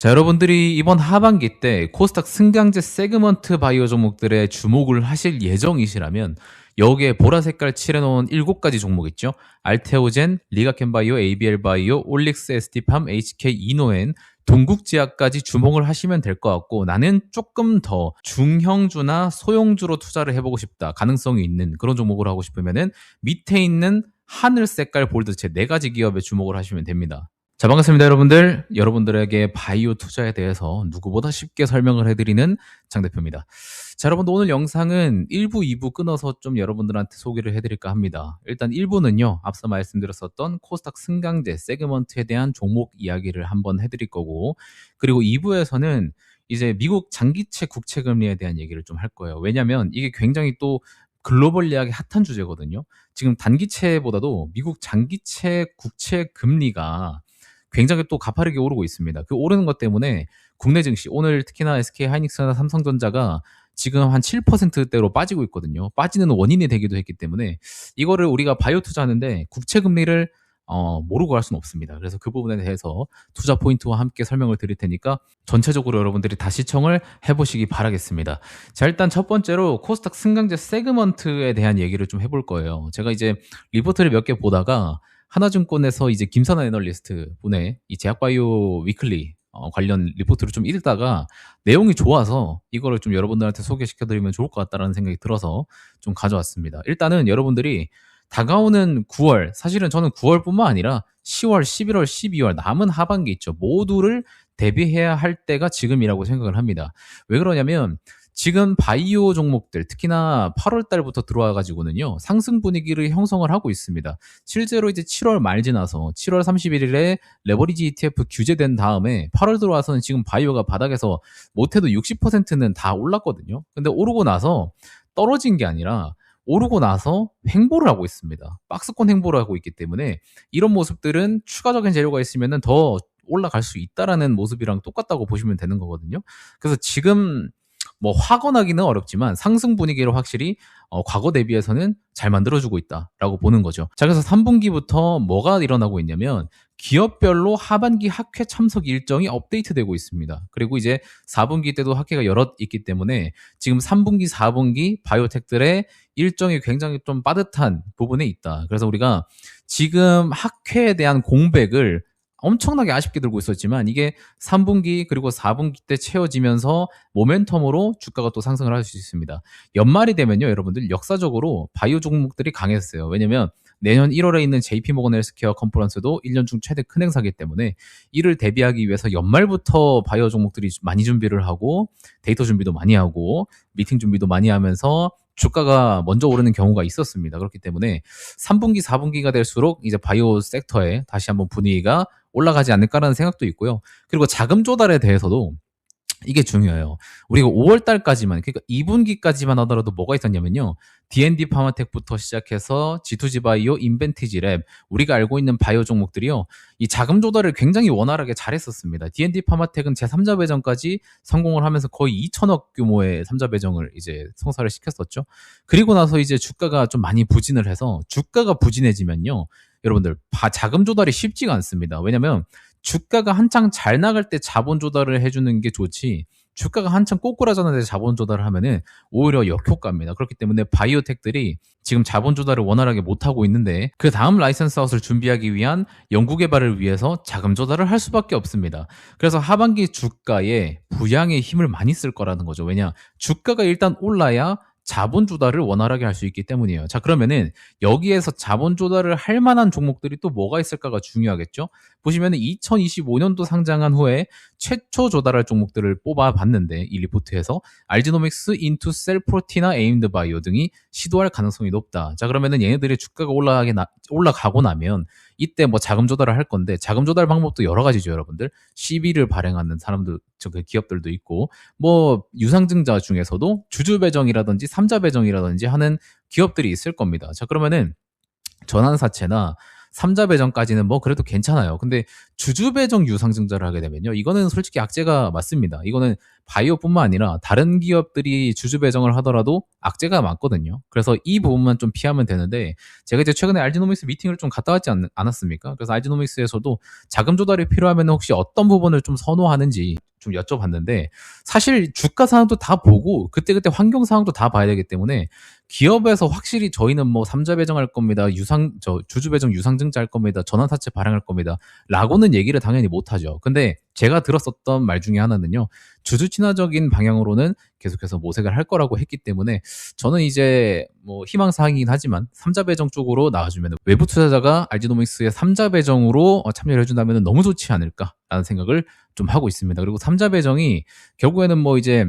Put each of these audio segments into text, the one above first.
자, 여러분들이 이번 하반기 때 코스닥 승강제 세그먼트 바이오 종목들에 주목을 하실 예정이시라면 여기에 보라 색깔 칠해놓은 7가지 종목 있죠. 알테오젠, 리가켄바이오, ABL바이오, 올릭스, ST팜, HK, 이노엔, 동국제약까지 주목을 하시면 될 것 같고, 나는 조금 더 중형주나 소형주로 투자를 해보고 싶다, 가능성이 있는 그런 종목을 하고 싶으면은 밑에 있는 하늘 색깔 볼드체 4가지 기업에 주목을 하시면 됩니다. 자, 반갑습니다, 여러분들. 여러분들에게 바이오 투자에 대해서 누구보다 쉽게 설명을 해드리는 장 대표입니다. 자, 여러분들 오늘 영상은 1부, 2부 끊어서 좀 여러분들한테 소개를 해드릴까 합니다. 일단 1부는요, 앞서 말씀드렸었던 코스닥 승강제 세그먼트에 대한 종목 이야기를 한번 해드릴 거고, 그리고 2부에서는 이제 미국 장기채 국채금리에 대한 얘기를 좀 할 거예요. 왜냐면 이게 굉장히 또 글로벌리하게 핫한 주제거든요. 지금 단기채보다도 미국 장기채 국채 금리가 굉장히 또 가파르게 오르고 있습니다. 그 오르는 것 때문에 국내 증시, 오늘 특히나 SK 하이닉스나 삼성전자가 지금 한 7%대로 빠지고 있거든요. 빠지는 원인이 되기도 했기 때문에 이거를 우리가 바이오 투자하는데 국채 금리를 모르고 할 수는 없습니다. 그래서 그 부분에 대해서 투자 포인트와 함께 설명을 드릴 테니까 전체적으로 여러분들이 다 시청을 해보시기 바라겠습니다. 자, 일단 첫 번째로 코스닥 승강제 세그먼트에 대한 얘기를 좀 해볼 거예요. 제가 이제 리포트를 몇 개 보다가 하나증권에서 이제 김선아 애널리스트 분의 이 제약바이오 위클리 관련 리포트를 좀 읽다가 내용이 좋아서 이거를 좀 여러분들한테 소개시켜드리면 좋을 것 같다는 생각이 들어서 좀 가져왔습니다. 일단은 여러분들이 다가오는 9월, 사실은 저는 9월뿐만 아니라 10월, 11월, 12월 남은 하반기 있죠. 모두를 대비해야 할 때가 지금이라고 생각을 합니다. 왜 그러냐면 지금 바이오 종목들, 특히나 8월 달부터 들어와 가지고는요, 상승 분위기를 형성을 하고 있습니다. 실제로 이제 7월 말 지나서 7월 31일에 레버리지 ETF 규제된 다음에 8월 들어와서는 지금 바이오가 바닥에서 못해도 60%는 다 올랐거든요. 근데 오르고 나서 떨어진 게 아니라 오르고 나서 횡보를 하고 있습니다. 박스권 횡보를 하고 있기 때문에 이런 모습들은 추가적인 재료가 있으면 더 올라갈 수 있다라는 모습이랑 똑같다고 보시면 되는 거거든요. 그래서 지금 뭐 확언하기는 어렵지만 상승 분위기를 확실히 과거 대비해서는 잘 만들어주고 있다라고 보는 거죠. 자, 그래서 3분기부터 뭐가 일어나고 있냐면 기업별로 하반기 학회 참석 일정이 업데이트되고 있습니다. 그리고 이제 4분기 때도 학회가 여럿 있기 때문에 지금 3분기, 4분기 바이오텍들의 일정이 굉장히 좀 빠듯한 부분에 있다. 그래서 우리가 지금 학회에 대한 공백을 엄청나게 아쉽게 들고 있었지만 이게 3분기 그리고 4분기 때 채워지면서 모멘텀으로 주가가 또 상승을 할 수 있습니다. 연말이 되면요, 여러분들 역사적으로 바이오 종목들이 강했어요. 왜냐면 내년 1월에 있는 JP모건 헬스케어 컨퍼런스도 1년 중 최대 큰 행사이기 때문에 이를 대비하기 위해서 연말부터 바이오 종목들이 많이 준비를 하고 데이터 준비도 많이 하고 미팅 준비도 많이 하면서 주가가 먼저 오르는 경우가 있었습니다. 그렇기 때문에 3분기, 4분기가 될수록 이제 바이오 섹터에 다시 한번 분위기가 올라가지 않을까라는 생각도 있고요. 그리고 자금 조달에 대해서도 이게 중요해요. 우리가 5월 달까지만, 그러니까 2분기까지만 하더라도 뭐가 있었냐면요. D&D 파마텍부터 시작해서 G2G 바이오, 인벤티지 랩, 우리가 알고 있는 바이오 종목들이요. 이 자금 조달을 굉장히 원활하게 잘했었습니다. D&D 파마텍은 제3자 배정까지 성공을 하면서 거의 2천억 규모의 3자 배정을 이제 성사를 시켰었죠. 그리고 나서 이제 주가가 좀 많이 부진을 해서 주가가 부진해지면요. 여러분들, 자금 조달이 쉽지가 않습니다. 왜냐면 주가가 한창 잘 나갈 때 자본 조달을 해주는 게 좋지, 주가가 한창 꼬꾸라졌는데 자본 조달을 하면은 오히려 역효과입니다. 그렇기 때문에 바이오텍들이 지금 자본 조달을 원활하게 못하고 있는데 그 다음 라이선스 아웃을 준비하기 위한 연구 개발을 위해서 자금 조달을 할 수밖에 없습니다. 그래서 하반기 주가에 부양의 힘을 많이 쓸 거라는 거죠. 왜냐, 주가가 일단 올라야 자본 조달을 원활하게 할 수 있기 때문이에요. 자, 그러면은 여기에서 자본 조달을 할 만한 종목들이 또 뭐가 있을까가 중요하겠죠? 보시면은 2025년도 상장한 후에 최초 조달할 종목들을 뽑아봤는데 이 리포트에서 알지노믹스, 인투셀, 프로티나, 에임드 바이오 등이 시도할 가능성이 높다. 자, 그러면은 얘네들의 주가가 올라가고 나면 이때 뭐 자금 조달을 할 건데 자금 조달 방법도 여러 가지죠, 여러분들. CB를 발행하는 사람들, 그 기업들도 있고 뭐 유상증자 중에서도 주주 배정이라든지 3자 배정이라든지 하는 기업들이 있을 겁니다. 자, 그러면은 전환사채나 삼자 배정까지는 뭐 그래도 괜찮아요. 근데 주주 배정 유상증자를 하게 되면요. 이거는 솔직히 악재가 맞습니다. 이거는 바이오뿐만 아니라 다른 기업들이 주주 배정을 하더라도 악재가 많거든요. 그래서 이 부분만 좀 피하면 되는데 제가 이제 최근에 알지노믹스 미팅을 좀 갔다 왔지 않았습니까? 그래서 알지노믹스에서도 자금 조달이 필요하면 혹시 어떤 부분을 좀 선호하는지 좀 여쭤봤는데 사실 주가 상황도 다 보고 그때그때 환경 상황도 다 봐야 되기 때문에 기업에서 확실히 저희는 뭐 삼자 배정할 겁니다. 주주 배정 유상증자 할 겁니다. 전환사채 발행할 겁니다. 라고는 얘기를 당연히 못 하죠. 근데 제가 들었었던 말 중에 하나는요. 주주 친화적인 방향으로는 계속해서 모색을 할 거라고 했기 때문에 저는 이제 뭐 희망사항이긴 하지만 삼자 배정 쪽으로 나와주면 외부 투자자가 알지노믹스의 삼자 배정으로 참여를 해준다면 너무 좋지 않을까라는 생각을 좀 하고 있습니다. 그리고 삼자 배정이 결국에는 뭐 이제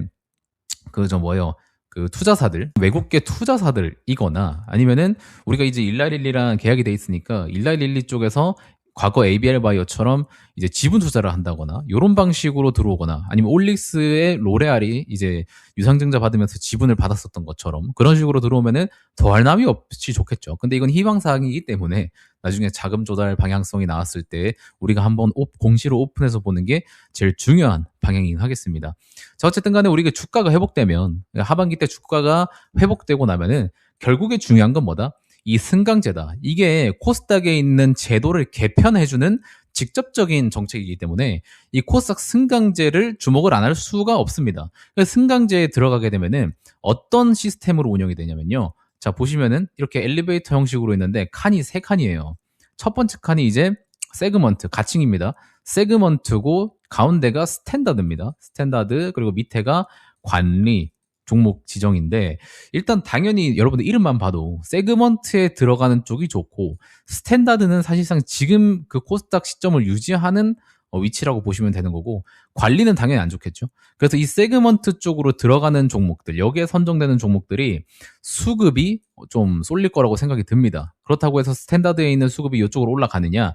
그 투자사들, 외국계 투자사들이거나 아니면은 우리가 이제 일라릴리랑 계약이 돼 있으니까 일라릴리 쪽에서 과거 ABL 바이오처럼 이제 지분 투자를 한다거나 이런 방식으로 들어오거나 아니면 올릭스의 로레알이 이제 유상증자 받으면서 지분을 받았었던 것처럼 그런 식으로 들어오면은 더할 나위 없이 좋겠죠. 근데 이건 희망사항이기 때문에 나중에 자금 조달 방향성이 나왔을 때 우리가 한번 공시로 오픈해서 보는 게 제일 중요한 방향이긴 하겠습니다. 자, 어쨌든 간에 우리가 주가가 회복되면 하반기 때 주가가 회복되고 나면은 결국에 중요한 건 뭐다? 이 승강제다. 이게 코스닥에 있는 제도를 개편해주는 직접적인 정책이기 때문에 이 코스닥 승강제를 주목을 안 할 수가 없습니다. 승강제에 들어가게 되면은 어떤 시스템으로 운영이 되냐면요. 자, 보시면은 이렇게 엘리베이터 형식으로 있는데 칸이 세 칸이에요. 첫 번째 칸이 이제 세그먼트, 가칭입니다. 세그먼트고 가운데가 스탠다드입니다. 스탠다드, 그리고 밑에가 관리, 종목 지정인데 일단 당연히 여러분들 이름만 봐도 세그먼트에 들어가는 쪽이 좋고 스탠다드는 사실상 지금 그 코스닥 시점을 유지하는 위치라고 보시면 되는 거고 관리는 당연히 안 좋겠죠. 그래서 이 세그먼트 쪽으로 들어가는 종목들, 여기에 선정되는 종목들이 수급이 좀 쏠릴 거라고 생각이 듭니다. 그렇다고 해서 스탠다드에 있는 수급이 이쪽으로 올라가느냐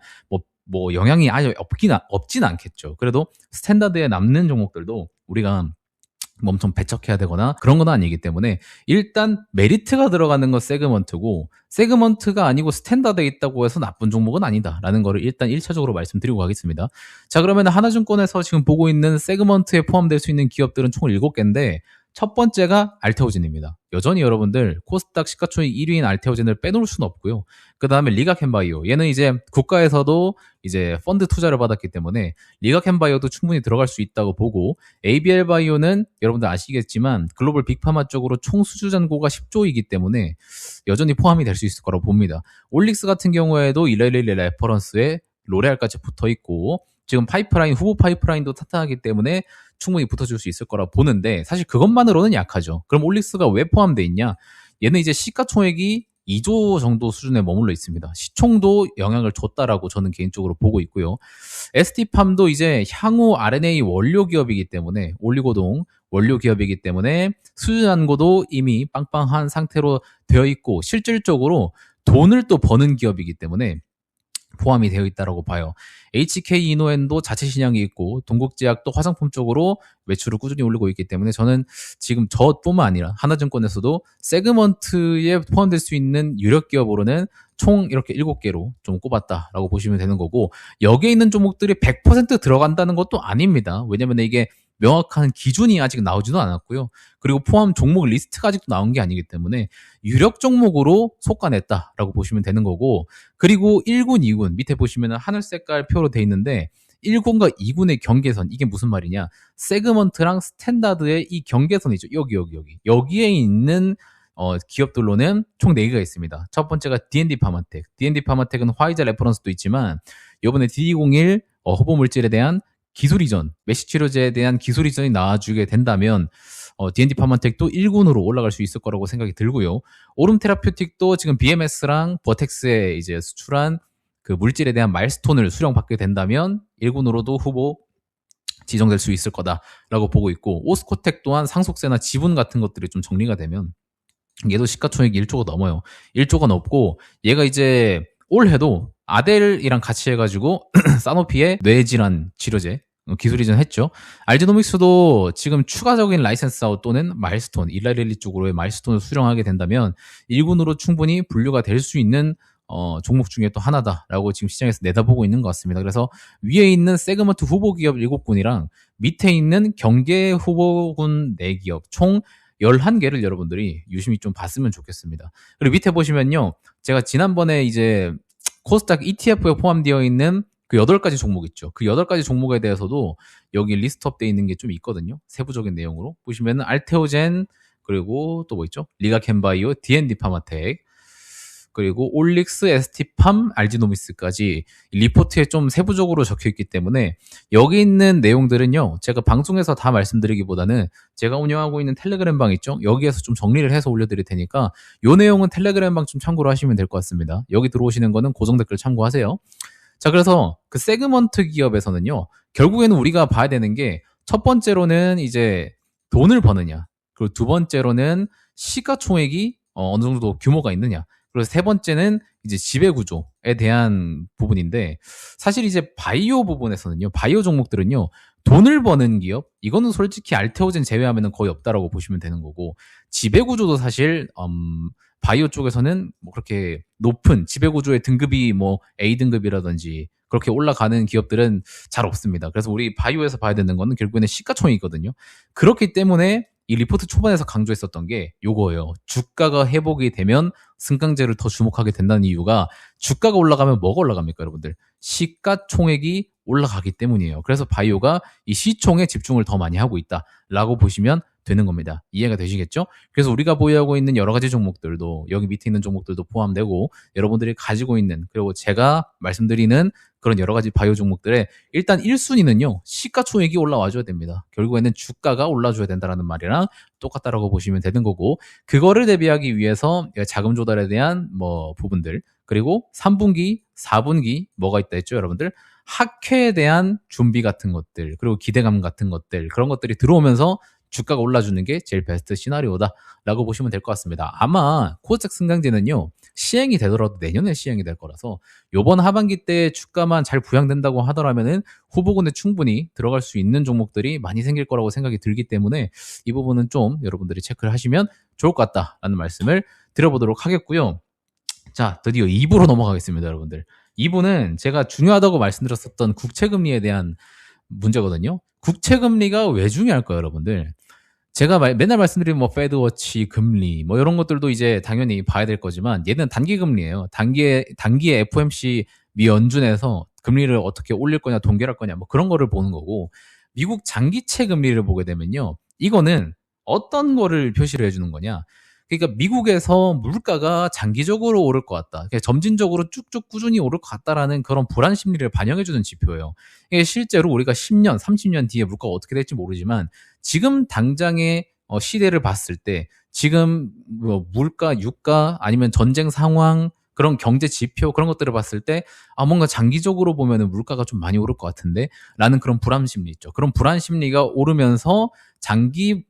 뭐 영향이 아예 없진 않겠죠. 그래도 스탠다드에 남는 종목들도 우리가 뭐 엄청 배척해야 되거나 그런 건 아니기 때문에 일단 메리트가 들어가는 건 세그먼트고 세그먼트가 아니고 스탠다드에 있다고 해서 나쁜 종목은 아니다라는 거를 일단 1차적으로 말씀드리고 가겠습니다. 자, 그러면 하나증권에서 지금 보고 있는 세그먼트에 포함될 수 있는 기업들은 총 7개인데 첫 번째가 알테오젠입니다. 여전히 여러분들 코스닥 시가총액 1위인 알테오젠을 빼놓을 수는 없고요. 그 다음에 리가켄바이오. 얘는 이제 국가에서도 이제 펀드 투자를 받았기 때문에 리가켄바이오도 충분히 들어갈 수 있다고 보고 ABL 바이오는 여러분들 아시겠지만 글로벌 빅파마 쪽으로 총 수주 잔고가 10조이기 때문에 여전히 포함이 될 수 있을 거라고 봅니다. 올릭스 같은 경우에도 일레릴레 레퍼런스에 로레알까지 붙어 있고 지금 파이프라인, 후보 파이프라인도 탄탄하기 때문에 충분히 붙어줄 수 있을 거라 보는데 사실 그것만으로는 약하죠. 그럼 올릭스가 왜 포함되어 있냐? 얘는 이제 시가총액이 2조 정도 수준에 머물러 있습니다. 시총도 영향을 줬다라고 저는 개인적으로 보고 있고요. ST팜도 이제 향후 RNA 원료 기업이기 때문에 올리고동 원료 기업이기 때문에 수주 잔고도 이미 빵빵한 상태로 되어 있고 실질적으로 돈을 또 버는 기업이기 때문에 포함이 되어 있다고 봐요. HK 이노엔도 자체 신약이 있고 동국제약도 화장품 쪽으로 매출을 꾸준히 올리고 있기 때문에 저는 지금 저뿐만 아니라 하나증권에서도 세그먼트에 포함될 수 있는 유력 기업으로는 총 이렇게 7개로 좀 꼽았다라고 보시면 되는 거고 여기에 있는 종목들이 100% 들어간다는 것도 아닙니다. 왜냐면 이게 명확한 기준이 아직 나오지도 않았고요. 그리고 포함 종목 리스트가 아직도 나온 게 아니기 때문에 유력 종목으로 속가냈다라고 보시면 되는 거고 그리고 1군, 2군 밑에 보시면 하늘 색깔 표로 돼 있는데 1군과 2군의 경계선 이게 무슨 말이냐 세그먼트랑 스탠다드의 이 경계선이죠. 여기에 있는 기업들로는 총 4개가 있습니다. 첫 번째가 D&D 파마텍. D&D 파마텍은 화이자 레퍼런스도 있지만 이번에 DD01 허브 물질에 대한 기술 이전, 메시 치료제에 대한 기술 이전이 나와주게 된다면 D&D 파마텍도 1군으로 올라갈 수 있을 거라고 생각이 들고요. 오름 테라퓨틱도 지금 BMS랑 버텍스에 이제 수출한 그 물질에 대한 마일스톤을 수령받게 된다면 1군으로도 후보 지정될 수 있을 거다라고 보고 있고 오스코텍 또한 상속세나 지분 같은 것들이 좀 정리가 되면 얘도 시가총액이 1조가 넘어요. 1조가 넘고 얘가 이제 올해도 아델이랑 같이 해가지고 사노피의 뇌질환 치료제 기술 이전했죠. 알지노믹스도 지금 추가적인 라이센스 아웃 또는 마일스톤, 일라릴리 쪽으로의 마일스톤을 수령하게 된다면 1군으로 충분히 분류가 될 수 있는 종목 중에 또 하나다라고 지금 시장에서 내다보고 있는 것 같습니다. 그래서 위에 있는 세그먼트 후보 기업 7군이랑 밑에 있는 경계 후보군 4기업 총 11개를 여러분들이 유심히 좀 봤으면 좋겠습니다. 그리고 밑에 보시면요. 제가 지난번에 이제 코스닥 ETF에 포함되어 있는 그 8가지 종목 있죠. 그 8가지 종목에 대해서도 여기 리스트업되어 있는 게 좀 있거든요. 세부적인 내용으로. 보시면 알테오젠, 그리고 또 뭐 있죠? 리가켄바이오, D&D 파마텍, 그리고 올릭스, ST팜, 알지노미스까지 리포트에 좀 세부적으로 적혀 있기 때문에 여기 있는 내용들은요. 제가 방송에서 다 말씀드리기보다는 제가 운영하고 있는 텔레그램 방 있죠. 여기에서 좀 정리를 해서 올려드릴 테니까 이 내용은 텔레그램 방 좀 참고로 하시면 될 것 같습니다. 여기 들어오시는 거는 고정 댓글 참고하세요. 자, 그래서 그 세그먼트 기업에서는요. 결국에는 우리가 봐야 되는 게 첫 번째로는 이제 돈을 버느냐. 그리고 두 번째로는 시가총액이 어느 정도 규모가 있느냐. 그리고 세 번째는 이제 지배구조에 대한 부분인데 사실 이제 바이오 부분에서는요. 바이오 종목들은요. 돈을 버는 기업 이거는 솔직히 알테오젠 제외하면 거의 없다라고 보시면 되는 거고 지배구조도 사실 바이오 쪽에서는 뭐 그렇게 높은 지배구조의 등급이 뭐 A등급이라든지 그렇게 올라가는 기업들은 잘 없습니다. 그래서 우리 바이오에서 봐야 되는 거는 결국에는 시가총액이거든요. 그렇기 때문에 이 리포트 초반에서 강조했었던 게 요거예요. 주가가 회복이 되면 승강제를 더 주목하게 된다는 이유가 주가가 올라가면 뭐가 올라갑니까, 여러분들? 시가총액이 올라가기 때문이에요. 그래서 바이오가 이 시총에 집중을 더 많이 하고 있다라고 보시면 되는 겁니다. 이해가 되시겠죠? 그래서 우리가 보유하고 있는 여러 가지 종목들도 여기 밑에 있는 종목들도 포함되고 여러분들이 가지고 있는 그리고 제가 말씀드리는 그런 여러 가지 바이오 종목들의 일단 1순위는요. 시가총액이 올라와줘야 됩니다. 결국에는 주가가 올라줘야 된다는 말이랑 똑같다라고 보시면 되는 거고 그거를 대비하기 위해서 자금 조달에 대한 뭐 부분들 그리고 3분기, 4분기 뭐가 있다 했죠, 여러분들? 학회에 대한 준비 같은 것들 그리고 기대감 같은 것들 그런 것들이 들어오면서 주가가 올라주는 게 제일 베스트 시나리오다라고 보시면 될 것 같습니다. 아마 코스닥 승강제는요. 시행이 되더라도 내년에 시행이 될 거라서 이번 하반기 때 주가만 잘 부양된다고 하더라면은 후보군에 충분히 들어갈 수 있는 종목들이 많이 생길 거라고 생각이 들기 때문에 이 부분은 좀 여러분들이 체크를 하시면 좋을 것 같다라는 말씀을 드려보도록 하겠고요. 자, 드디어 2부로 넘어가겠습니다, 여러분들. 2부는 제가 중요하다고 말씀드렸었던 국채금리에 대한 문제거든요. 국채금리가 왜 중요할까요, 여러분들? 제가 맨날 말씀드린 뭐 페드워치 금리 뭐 이런 것들도 이제 당연히 봐야 될 거지만 얘는 단기 금리예요. 단기에 FOMC 미 연준에서 금리를 어떻게 올릴 거냐 동결할 거냐 뭐 그런 거를 보는 거고 미국 장기채 금리를 보게 되면요. 이거는 어떤 거를 표시를 해주는 거냐. 그러니까 미국에서 물가가 장기적으로 오를 것 같다. 그러니까 점진적으로 쭉쭉 꾸준히 오를 것 같다라는 그런 불안 심리를 반영해주는 지표예요. 이게 실제로 우리가 10년, 30년 뒤에 물가가 어떻게 될지 모르지만 지금 당장의 시대를 봤을 때 지금 뭐 물가, 유가 아니면 전쟁 상황 그런 경제 지표 그런 것들을 봤을 때 뭔가 장기적으로 보면은 물가가 좀 많이 오를 것 같은데 라는 그런 불안 심리 있죠. 그런 불안 심리가 오르면서 장기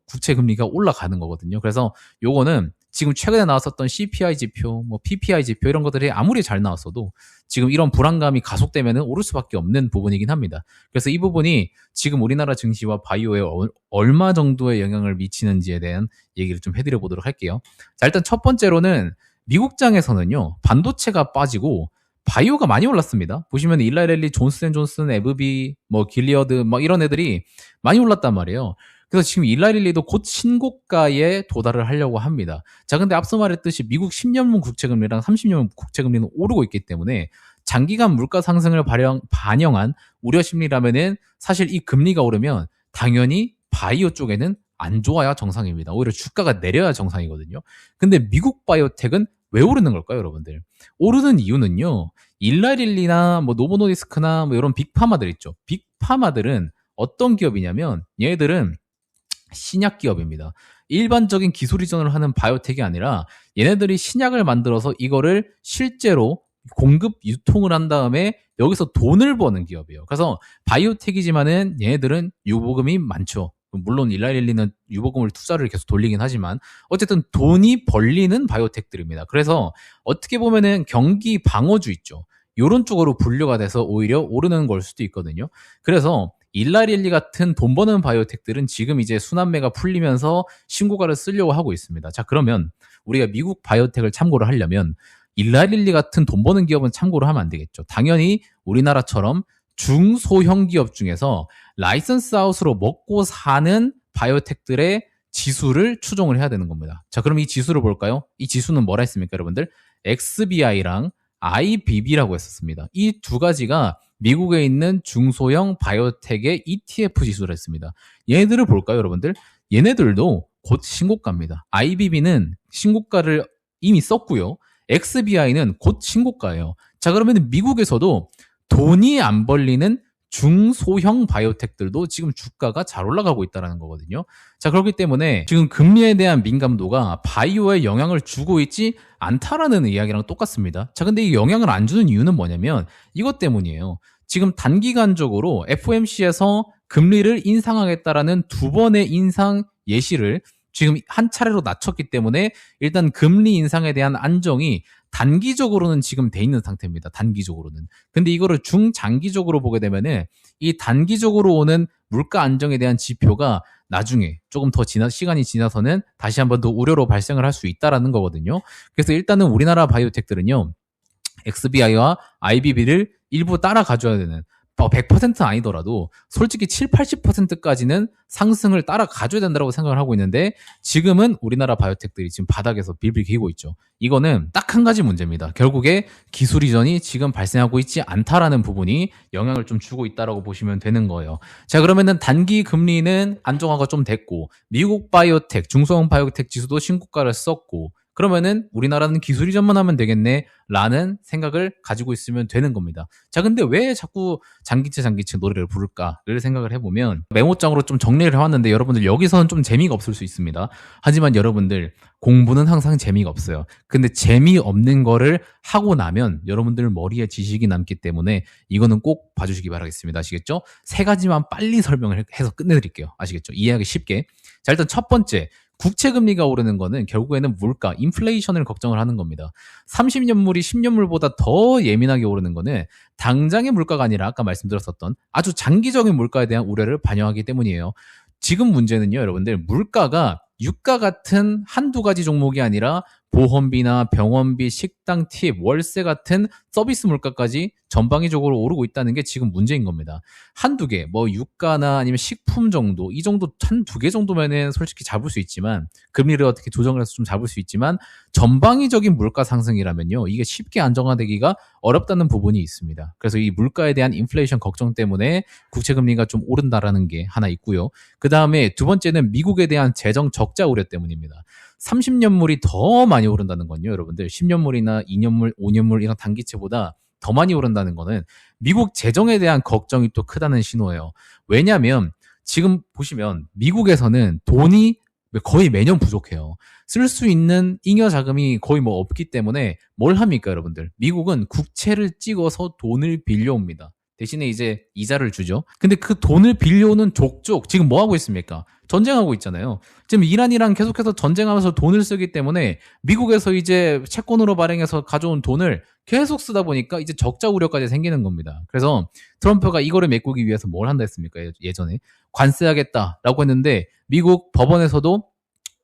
국채 금리가 올라가는 거거든요. 그래서 요거는 지금 최근에 나왔었던 CPI 지표, 뭐 PPI 지표 이런 것들이 아무리 잘 나왔어도 지금 이런 불안감이 가속되면은 오를 수밖에 없는 부분이긴 합니다. 그래서 이 부분이 지금 우리나라 증시와 바이오에 얼마 정도의 영향을 미치는지에 대한 얘기를 좀 해드려 보도록 할게요. 자, 일단 첫 번째로는 미국장에서는요, 반도체가 빠지고 바이오가 많이 올랐습니다. 보시면 일라이렐리, 존슨앤존슨, 에브비, 뭐 길리어드, 뭐 이런 애들이 많이 올랐단 말이에요. 그래서 지금 일라이릴리도 곧 신고가에 도달을 하려고 합니다. 자, 근데 앞서 말했듯이 미국 10년물 국채금리랑 30년물 국채금리는 오르고 있기 때문에 장기간 물가 상승을 반영한 우려 심리라면은 사실 이 금리가 오르면 당연히 바이오 쪽에는 안 좋아야 정상입니다. 오히려 주가가 내려야 정상이거든요. 근데 미국 바이오텍은 왜 오르는 걸까요, 여러분들? 오르는 이유는요. 일라릴리나 뭐 노보노디스크나 뭐 이런 빅파마들 있죠. 빅파마들은 어떤 기업이냐면 얘네들은 신약 기업입니다. 일반적인 기술 이전을 하는 바이오텍이 아니라 얘네들이 신약을 만들어서 이거를 실제로 공급 유통을 한 다음에 여기서 돈을 버는 기업이에요. 그래서 바이오텍이지만은 얘네들은 유보금이 많죠. 물론 일라일리는 유보금을 투자를 계속 돌리긴 하지만 어쨌든 돈이 벌리는 바이오텍들입니다. 그래서 어떻게 보면은 경기 방어주 있죠. 이런 쪽으로 분류가 돼서 오히려 오르는 걸 수도 있거든요. 그래서 일라릴리 같은 돈 버는 바이오텍들은 지금 이제 순환매가 풀리면서 신고가를 쓰려고 하고 있습니다. 자, 그러면 우리가 미국 바이오텍을 참고를 하려면 일라릴리 같은 돈 버는 기업은 참고로 하면 안 되겠죠. 당연히 우리나라처럼 중소형 기업 중에서 라이선스 아웃으로 먹고 사는 바이오텍들의 지수를 추종을 해야 되는 겁니다. 자, 그럼 이 지수를 볼까요? 이 지수는 뭐라 했습니까, 여러분들? XBI랑 IBB라고 했었습니다. 이 두 가지가 미국에 있는 중소형 바이오텍의 ETF 지수를 했습니다. 얘네들을 볼까요, 여러분들? 얘네들도 곧 신고가입니다. IBB는 신고가를 이미 썼고요. XBI는 곧 신고가예요. 자, 그러면 미국에서도 돈이 안 벌리는 중소형 바이오텍들도 지금 주가가 잘 올라가고 있다는 거거든요. 자, 그렇기 때문에 지금 금리에 대한 민감도가 바이오에 영향을 주고 있지 않다라는 이야기랑 똑같습니다. 자, 근데 이 영향을 안 주는 이유는 뭐냐면 이것 때문이에요. 지금 단기간적으로 FOMC에서 금리를 인상하겠다라는 두 번의 인상 예시를 지금 한 차례로 낮췄기 때문에 일단 금리 인상에 대한 안정이 단기적으로는 지금 돼 있는 상태입니다. 단기적으로는. 근데 이거를 중장기적으로 보게 되면은 이 단기적으로 오는 물가 안정에 대한 지표가 나중에 조금 더 시간이 지나서는 다시 한번 더 우려로 발생을 할 수 있다라는 거거든요. 그래서 일단은 우리나라 바이오텍들은요, XBI와 IBB를 일부 따라 가줘야 되는, 100%는 아니더라도 솔직히 7, 80%까지는 상승을 따라 가줘야 된다고 생각을 하고 있는데 지금은 우리나라 바이오텍들이 지금 바닥에서 빌빌 기고 있죠. 이거는 딱 한 가지 문제입니다. 결국에 기술 이전이 지금 발생하고 있지 않다라는 부분이 영향을 좀 주고 있다라고 보시면 되는 거예요. 자, 그러면은 단기 금리는 안정화가 좀 됐고 미국 바이오텍, 중소형 바이오텍 지수도 신고가를 썼고 그러면은 우리나라는 기술 이전만 하면 되겠네 라는 생각을 가지고 있으면 되는 겁니다. 자, 근데 왜 자꾸 장기채 노래를 부를까를 생각을 해보면 메모장으로 좀 정리를 해왔는데 여러분들 여기서는 좀 재미가 없을 수 있습니다. 하지만 여러분들 공부는 항상 재미가 없어요. 근데 재미없는 거를 하고 나면 여러분들 머리에 지식이 남기 때문에 이거는 꼭 봐주시기 바라겠습니다. 아시겠죠? 세 가지만 빨리 설명을 해서 끝내드릴게요. 아시겠죠? 이해하기 쉽게. 자, 일단 첫 번째, 국채금리가 오르는 거는 결국에는 물가, 인플레이션을 걱정을 하는 겁니다. 30년물이 10년물보다 더 예민하게 오르는 거는 당장의 물가가 아니라 아까 말씀드렸었던 아주 장기적인 물가에 대한 우려를 반영하기 때문이에요. 지금 문제는요, 여러분들, 물가가 유가 같은 한두 가지 종목이 아니라 보험비나 병원비, 식당 팁, 월세 같은 서비스 물가까지 전방위적으로 오르고 있다는 게 지금 문제인 겁니다. 한두 개, 뭐 유가나 아니면 식품 정도, 이 정도 한 두 개 정도면은 솔직히 잡을 수 있지만 금리를 어떻게 조정을 해서 좀 잡을 수 있지만 전방위적인 물가 상승이라면요, 이게 쉽게 안정화되기가 어렵다는 부분이 있습니다. 그래서 이 물가에 대한 인플레이션 걱정 때문에 국채금리가 좀 오른다라는 게 하나 있고요. 그 다음에 두 번째는 미국에 대한 재정 적자 우려 때문입니다. 30년물이 더 많이 오른다는 건요, 여러분들 10년물이나 2년물, 5년물 이런 단기채보다 더 많이 오른다는 거는 미국 재정에 대한 걱정이 또 크다는 신호예요. 왜냐하면 지금 보시면 미국에서는 돈이 거의 매년 부족해요. 쓸 수 있는 잉여 자금이 거의 뭐 없기 때문에 뭘 합니까, 여러분들? 미국은 국채를 찍어서 돈을 빌려옵니다. 대신에 이제 이자를 주죠. 근데 그 돈을 빌려오는 족족 지금 뭐 하고 있습니까? 전쟁하고 있잖아요. 지금 이란이랑 계속해서 전쟁하면서 돈을 쓰기 때문에 미국에서 이제 채권으로 발행해서 가져온 돈을 계속 쓰다 보니까 이제 적자 우려까지 생기는 겁니다. 그래서 트럼프가 이거를 메꾸기 위해서 뭘 한다 했습니까? 예전에 관세하겠다라고 했는데 미국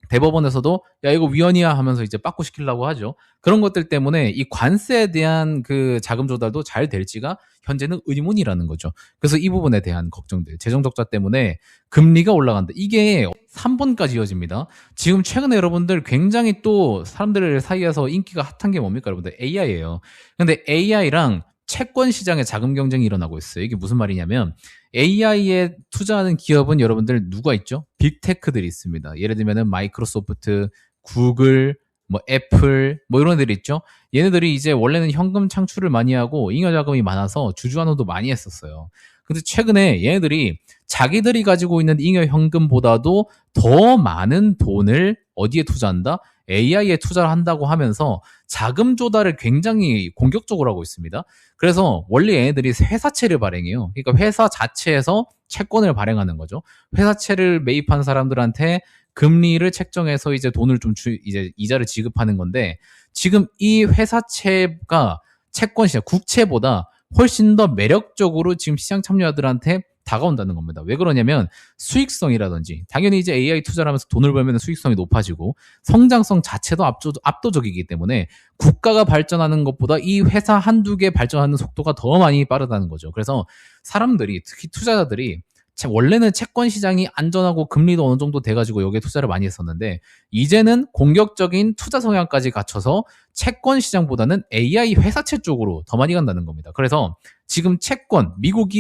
대법원에서도 야 이거 위헌이야 하면서 이제 빠꾸시키려고 하죠. 그런 것들 때문에 이 관세에 대한 그 자금 조달도 잘 될지가 현재는 의문이라는 거죠. 그래서 이 부분에 대한 걱정들, 재정 적자 때문에 금리가 올라간다. 이게 3번까지 이어집니다. 지금 최근에 여러분들 굉장히 또 사람들 사이에서 인기가 핫한 게 뭡니까, 여러분들? AI예요. 근데 AI랑 채권 시장에 자금 경쟁이 일어나고 있어요. 이게 무슨 말이냐면 AI에 투자하는 기업은 여러분들 누가 있죠? 빅테크들이 있습니다. 예를 들면은 마이크로소프트, 구글, 뭐 애플, 뭐 이런 애들이 있죠. 얘네들이 이제 원래는 현금 창출을 많이 하고 잉여 자금이 많아서 주주환원도 많이 했었어요. 근데 최근에 얘네들이 자기들이 가지고 있는 잉여 현금보다도 더 많은 돈을 어디에 투자한다? AI에 투자를 한다고 하면서 자금 조달을 굉장히 공격적으로 하고 있습니다. 그래서 원래 얘네들이 회사채를 발행해요. 그러니까 회사 자체에서 채권을 발행하는 거죠. 회사채를 매입한 사람들한테 금리를 책정해서 이제 돈을 좀 이제 이자를 지급하는 건데 지금 이 회사채가 채권 시장, 국채보다 훨씬 더 매력적으로 지금 시장 참여자들한테 다가온다는 겁니다. 왜 그러냐면 수익성이라든지 당연히 이제 AI 투자를 하면서 돈을 벌면 수익성이 높아지고 성장성 자체도 압도적이기 때문에 국가가 발전하는 것보다 이 회사 한두 개 발전하는 속도가 더 많이 빠르다는 거죠. 그래서 사람들이 특히 투자자들이 원래는 채권 시장이 안전하고 금리도 어느 정도 돼가지고 여기에 투자를 많이 했었는데 이제는 공격적인 투자 성향까지 갖춰서 채권 시장보다는 AI 회사채 쪽으로 더 많이 간다는 겁니다. 그래서 지금 채권, 미국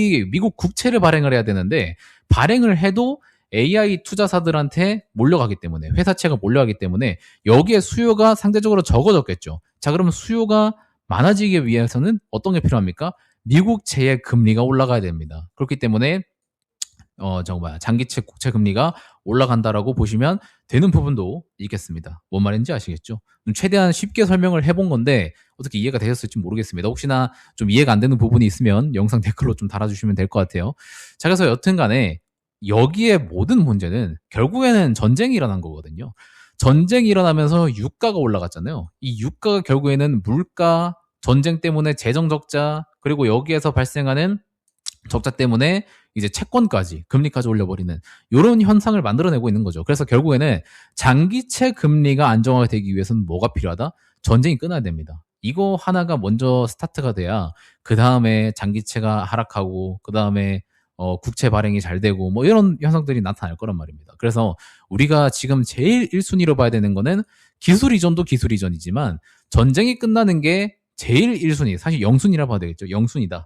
국채를 발행을 해야 되는데 발행을 해도 AI 투자사들한테 몰려가기 때문에 회사채가 몰려가기 때문에 여기에 수요가 상대적으로 적어졌겠죠. 자, 그러면 수요가 많아지기 위해서는 어떤 게 필요합니까? 미국채의 금리가 올라가야 됩니다. 그렇기 때문에 장기채 국채 금리가 올라간다라고 보시면 되는 부분도 있겠습니다. 뭔 말인지 아시겠죠? 최대한 쉽게 설명을 해본 건데 어떻게 이해가 되셨을지 모르겠습니다. 혹시나 좀 이해가 안 되는 부분이 있으면 영상 댓글로 좀 달아주시면 될 것 같아요. 자, 그래서 여튼간에 여기에 모든 문제는 결국에는 전쟁이 일어난 거거든요. 전쟁이 일어나면서 유가가 올라갔잖아요. 이 유가가 결국에는 물가, 전쟁 때문에 재정 적자, 그리고 여기에서 발생하는 적자 때문에 이제 채권까지 금리까지 올려버리는 이런 현상을 만들어내고 있는 거죠. 그래서 결국에는 장기채 금리가 안정화가 되기 위해서는 뭐가 필요하다? 전쟁이 끊어야 됩니다. 이거 하나가 먼저 스타트가 돼야 그 다음에 장기채가 하락하고 그 다음에 국채 발행이 잘 되고 뭐 이런 현상들이 나타날 거란 말입니다. 그래서 우리가 지금 제일 1순위로 봐야 되는 거는 기술 이전도 기술 이전이지만 전쟁이 끝나는 게 제일 1순위, 사실 0순위라 봐야 되겠죠. 0순위다.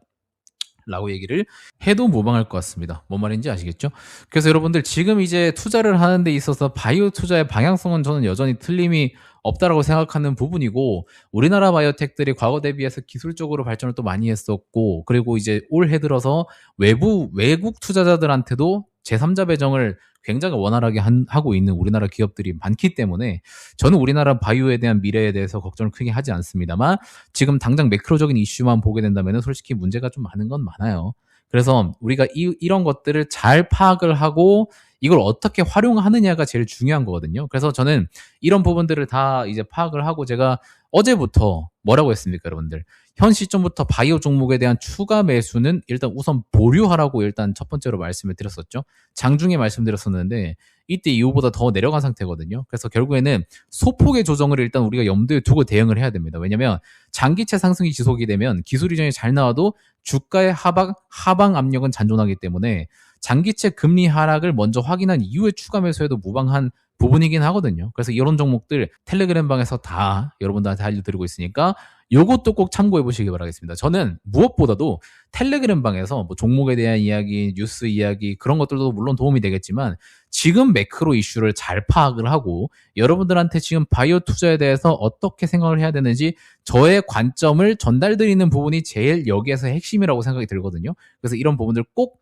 라고 얘기를 해도 무방할 것 같습니다. 뭔 말인지 아시겠죠? 그래서 여러분들 지금 이제 투자를 하는 데 있어서 바이오 투자의 방향성은 저는 여전히 틀림이 없다라고 생각하는 부분이고 우리나라 바이오텍들이 과거 대비해서 기술적으로 발전을 또 많이 했었고 그리고 이제 올해 들어서 외국 투자자들한테도 제3자 배정을 굉장히 원활하게 하고 있는 우리나라 기업들이 많기 때문에 저는 우리나라 바이오에 대한 미래에 대해서 걱정을 크게 하지 않습니다만 지금 당장 매크로적인 이슈만 보게 된다면 솔직히 문제가 좀 많은 건 많아요. 그래서 우리가 이런 것들을 잘 파악을 하고 이걸 어떻게 활용하느냐가 제일 중요한 거거든요. 그래서 저는 이런 부분들을 다 이제 파악을 하고 제가 어제부터 뭐라고 했습니까, 여러분들? 현 시점부터 바이오 종목에 대한 추가 매수는 일단 우선 보류하라고 일단 첫 번째로 말씀을 드렸었죠. 장중에 말씀드렸었는데 이때 이후보다 더 내려간 상태거든요. 그래서 결국에는 소폭의 조정을 일단 우리가 염두에 두고 대응을 해야 됩니다. 왜냐하면 장기채 상승이 지속이 되면 기술 이전이 잘 나와도 주가의 하방 압력은 잔존하기 때문에 장기채 금리 하락을 먼저 확인한 이후에 추가 매수해도 무방한 부분이긴 하거든요. 그래서 이런 종목들 텔레그램 방에서 다 여러분들한테 알려드리고 있으니까 이것도 꼭 참고해 보시기 바라겠습니다. 저는 무엇보다도 텔레그램 방에서 뭐 종목에 대한 이야기, 뉴스 이야기 그런 것들도 물론 도움이 되겠지만 지금 매크로 이슈를 잘 파악을 하고 여러분들한테 지금 바이오 투자에 대해서 어떻게 생각을 해야 되는지 저의 관점을 전달드리는 부분이 제일 여기에서 핵심이라고 생각이 들거든요. 그래서 이런 부분들 꼭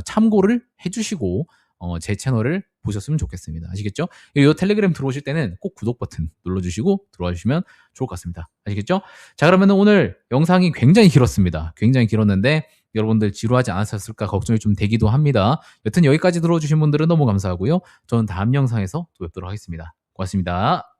참고를 해주시고 제 채널을 보셨으면 좋겠습니다. 아시겠죠? 이 텔레그램 들어오실 때는 꼭 구독 버튼 눌러주시고 들어와 주시면 좋을 것 같습니다. 아시겠죠? 자, 그러면 오늘 영상이 굉장히 길었습니다. 굉장히 길었는데 여러분들 지루하지 않았을까 걱정이 좀 되기도 합니다. 여튼 여기까지 들어주신 분들은 너무 감사하고요. 저는 다음 영상에서 또 뵙도록 하겠습니다. 고맙습니다.